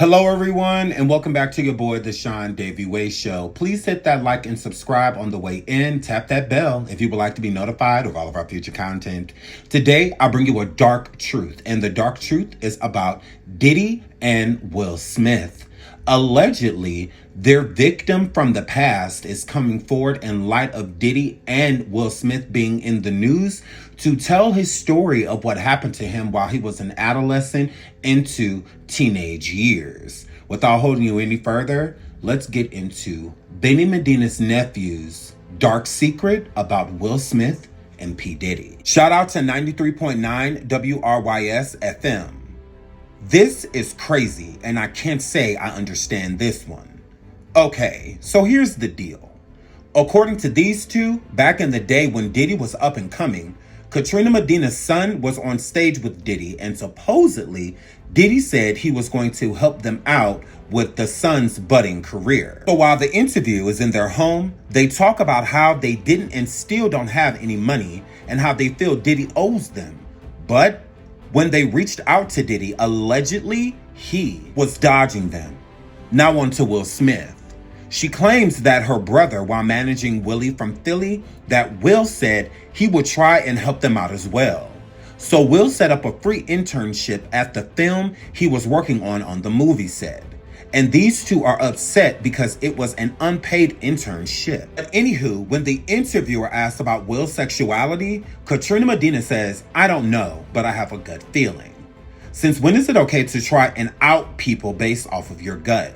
Hello, everyone, and welcome back to your boy, The Sean Davy Way Show. Please hit that like and subscribe on the way in. Tap that bell if you would like to be notified of all of our future content. Today, I'll bring you a dark truth, and the dark truth is about Diddy and Will Smith. Allegedly, their victim from the past is coming forward in light of Diddy and Will Smith being in the news to tell his story of what happened to him while he was an adolescent into teenage years. Without holding you any further, let's get into Benny Medina's nephew's dark secret about Will Smith and P. Diddy. Shout out to 93.9 WRYS FM. This is crazy, and I can't say I understand this one. Okay, so here's the deal. According to these two, back in the day when Diddy was up and coming, Katrina Medina's son was on stage with Diddy, and supposedly Diddy said he was going to help them out with the son's budding career. So while the interview is in their home, they talk about how they didn't and still don't have any money and how they feel Diddy owes them. But when they reached out to Diddy, allegedly he was dodging them. Now on to Will Smith. She claims that her brother, while managing Willie from Philly, that Will said he would try and help them out as well. So Will set up a free internship at the film he was working on the movie set. And these two are upset because it was an unpaid internship. But anywho, when the interviewer asked about Will's sexuality, Katrina Medina says, "I don't know, but I have a gut feeling." Since when is it okay to try and out people based off of your gut?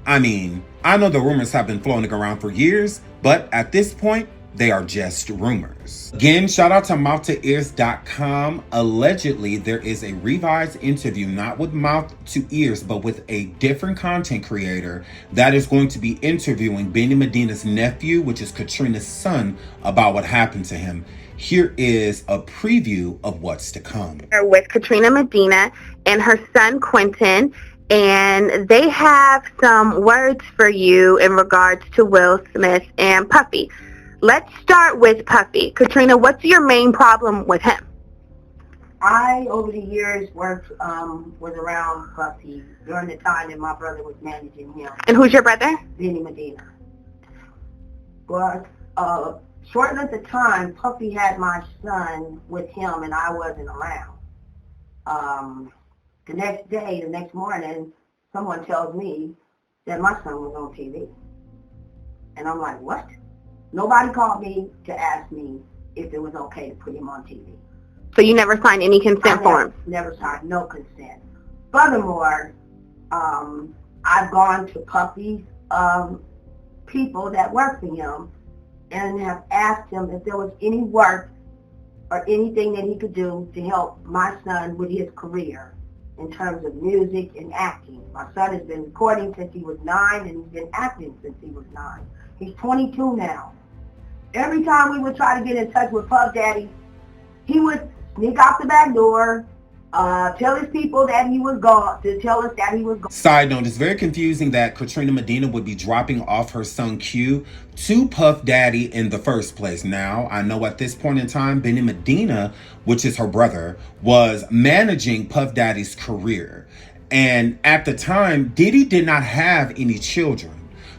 I mean, I know the rumors have been floating around for years, but at this point, they are just rumors. Again, shout out to mouth2ears.com. Allegedly, there is a revised interview, not with Mouth to Ears, but with a different content creator that is going to be interviewing Benny Medina's nephew, which is Katrina's son, about what happened to him. Here is a preview of what's to come. With Katrina Medina and her son Quentin, and they have some words for you in regards to Will Smith and Puffy. Let's start with Puffy. Katrina, what's your main problem with him? I, over the years, was around Puffy during the time that my brother was managing him. And who's your brother? Benny Medina. But short at the time, Puffy had my son with him, and I wasn't around. The next morning, someone tells me that my son was on TV. And I'm like, what? Nobody called me to ask me if it was okay to put him on TV. So you never signed any consent form? Never signed, no consent. Furthermore, I've gone to Puffy's people that work for him and have asked him if there was any work or anything that he could do to help my son with his career in terms of music and acting. My son has been recording since he was 9, and he's been acting since he was 9. He's 22 now. Every time we would try to get in touch with Puff Daddy, he would sneak out the back door, tell his people that he was gone, to tell us that he was gone. Side note, it's very confusing that Katrina Medina would be dropping off her son Q to Puff Daddy in the first place. Now, I know at this point in time, Benny Medina, which is her brother, was managing Puff Daddy's career. And at the time, Diddy did not have any children.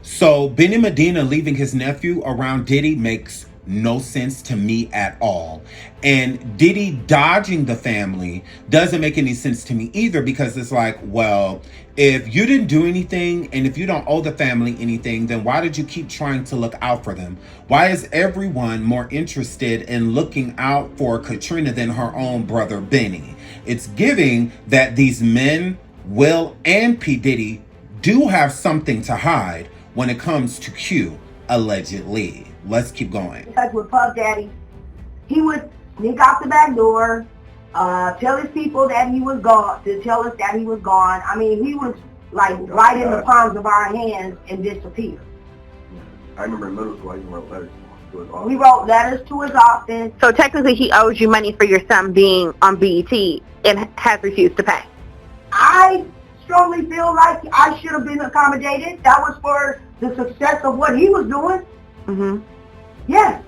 So Benny Medina leaving his nephew around Diddy makes no sense to me at all. And Diddy dodging the family doesn't make any sense to me either, because it's like, well, if you didn't do anything and if you don't owe the family anything, then why did you keep trying to look out for them? Why is everyone more interested in looking out for Katrina than her own brother Benny? It's giving that these men, Will and P. Diddy, do have something to hide when it comes to Q, allegedly. Let's keep going. In touch with Puff Daddy, he would sneak out the back door, tell his people that he was gone, to tell us that he was gone. I mean, he was like right in the palms of our hands and disappeared. I remember in middle school, I even wrote letters to his office. We wrote letters to his office. So technically he owes you money for your son being on BET and has refused to pay. I strongly feel like I should have been accommodated. That was for the success of what he was doing. Mm-hmm. Yes.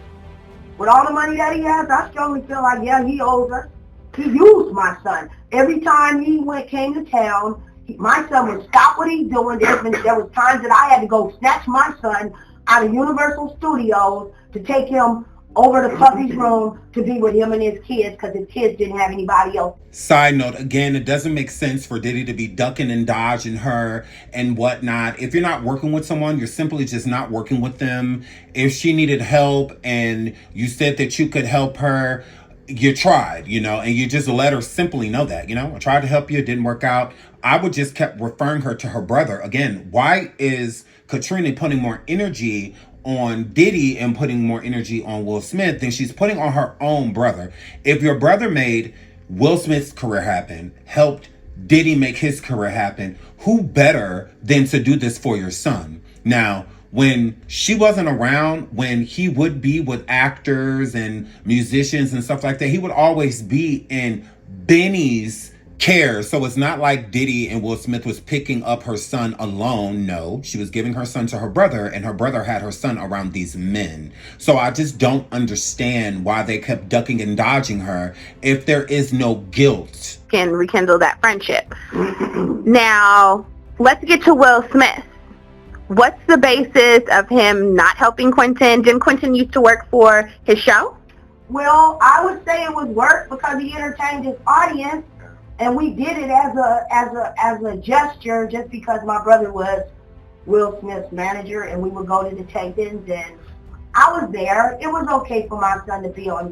With all the money that he has, I strongly feel like, yeah, he owes us. He used my son. Every time he came to town, My son would stop what he's doing. There was times that I had to go snatch my son out of Universal Studios to take him over to Puffy's room to be with him and his kids because his kids didn't have anybody else. Side note, again, it doesn't make sense for Diddy to be ducking and dodging her and whatnot. If you're not working with someone, you're simply just not working with them. If she needed help and you said that you could help her, you tried, and you just let her simply know that, I tried to help you, it didn't work out. I would just kept referring her to her brother. Again, why is Katrina putting more energy on Diddy and putting more energy on Will Smith than she's putting on her own brother? If your brother made Will Smith's career happen, helped Diddy make his career happen, who better than to do this for your son? Now, when she wasn't around, when he would be with actors and musicians and stuff like that, he would always be in Benny's care. So it's not like Diddy and Will Smith was picking up her son alone. No, she was giving her son to her brother, and her brother had her son around these men. So I just don't understand why they kept ducking and dodging her if there is no guilt. Can rekindle that friendship. Now, let's get to Will Smith. What's the basis of him not helping Quentin? Didn't Quentin used to work for his show? Well, I would say it was work because he entertained his audience, and we did it as a gesture just because my brother was Will Smith's manager, and we would go to the tapings, and I was there. It was okay for my son to be on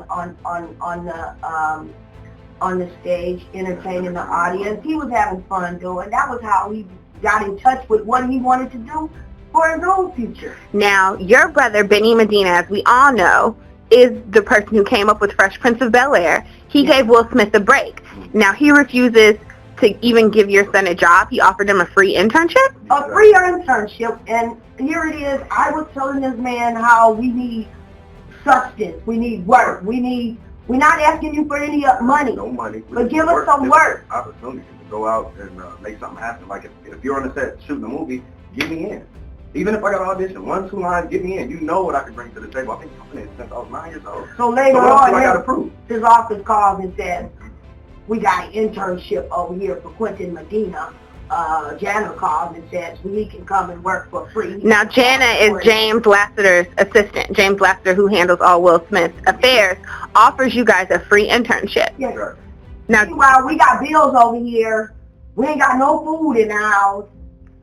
the stage entertaining the audience. He was having fun doing. That was how he got in touch with what he wanted to do for his own future. Now, your brother, Benny Medina, as we all know, is the person who came up with Fresh Prince of Bel-Air. He gave Will Smith a break. Now, he refuses to even give your son a job. He offered him a free internship? A free internship, and here it is. I was telling this man how we need substance. We need work. We're not asking you for any money. No money. But give us some work. Opportunity to go out and make something happen. Like if you're on the set shooting a movie, get me in. Even if I got an audition, 1-2 lines, get me in. You know what I can bring to the table. I've been doing it since I was 9 years old. So later on, his office calls and says, we got an internship over here for Quentin Medina. Jana calls and says, he can come and work for free. Now, Jana is James Lasseter's assistant. James Lasseter, who handles all Will Smith's affairs, offers you guys a free internship. Yes. Right. Now, meanwhile, we got bills over here. We ain't got no food in the house.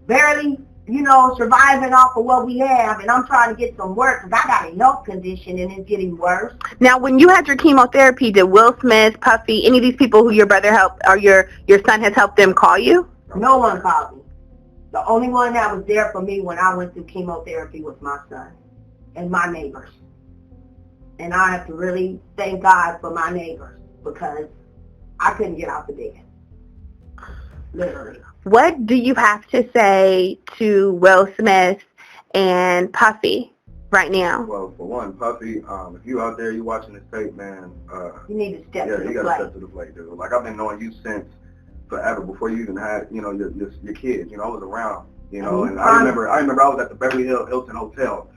Barely, surviving off of what we have. And I'm trying to get some work because I got a health condition and it's getting worse. now, when you had your chemotherapy, did Will Smith, Puffy, any of these people who your brother helped or your son has helped them call you? No one called me. The only one that was there for me when I went through chemotherapy was my son and my neighbors. And I have to really thank God for my neighbors because I couldn't get out the bed. Literally. What do you have to say to Will Smith and Puffy right now? Well, for one, Puffy, if you out there, you watching this tape, man. You need to step to the you gotta plate. step to the plate, dude. Like I've been knowing you since forever, before you even had, your kids. I was around, and I remember I was at the Beverly Hilton Hotel,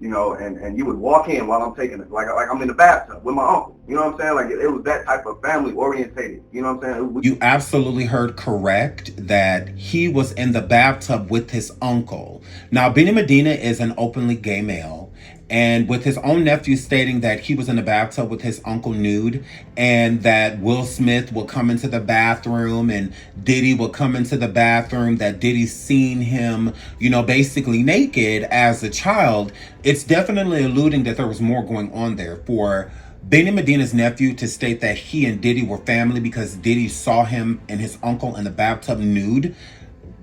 and you would walk in while I'm taking it, like I'm in the bathtub with my uncle. You know what I'm saying? Like it was that type of family orientated. You know what I'm saying? You absolutely heard correct that he was in the bathtub with his uncle. Now, Benny Medina is an openly gay male, and with his own nephew stating that he was in the bathtub with his uncle nude, and that Will Smith will come into the bathroom and Diddy will come into the bathroom, that Diddy's seen him, basically naked as a child, it's definitely alluding that there was more going on there. For Benny Medina's nephew to state that he and Diddy were family because Diddy saw him and his uncle in the bathtub nude,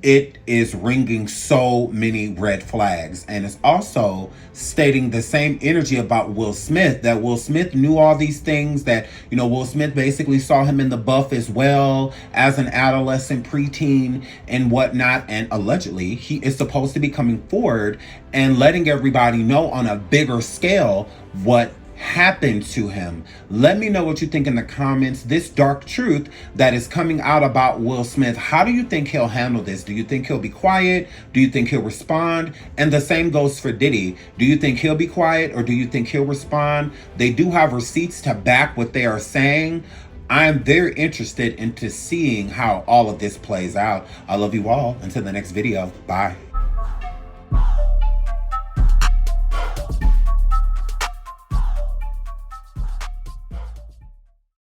it is ringing so many red flags. And it's also stating the same energy about Will Smith, that Will Smith knew all these things, that, Will Smith basically saw him in the buff as well as an adolescent, preteen and whatnot. And allegedly, he is supposed to be coming forward and letting everybody know on a bigger scale what happened to him. Let me know what you think in the comments. This dark truth that is coming out about Will Smith, how do you think he'll handle this? Do you think he'll be quiet? Do you think he'll respond? And the same goes for Diddy. Do you think he'll be quiet or do you think he'll respond? They do have receipts to back what they are saying. I am very interested into seeing how all of this plays out. I love you all. Until the next video. Bye.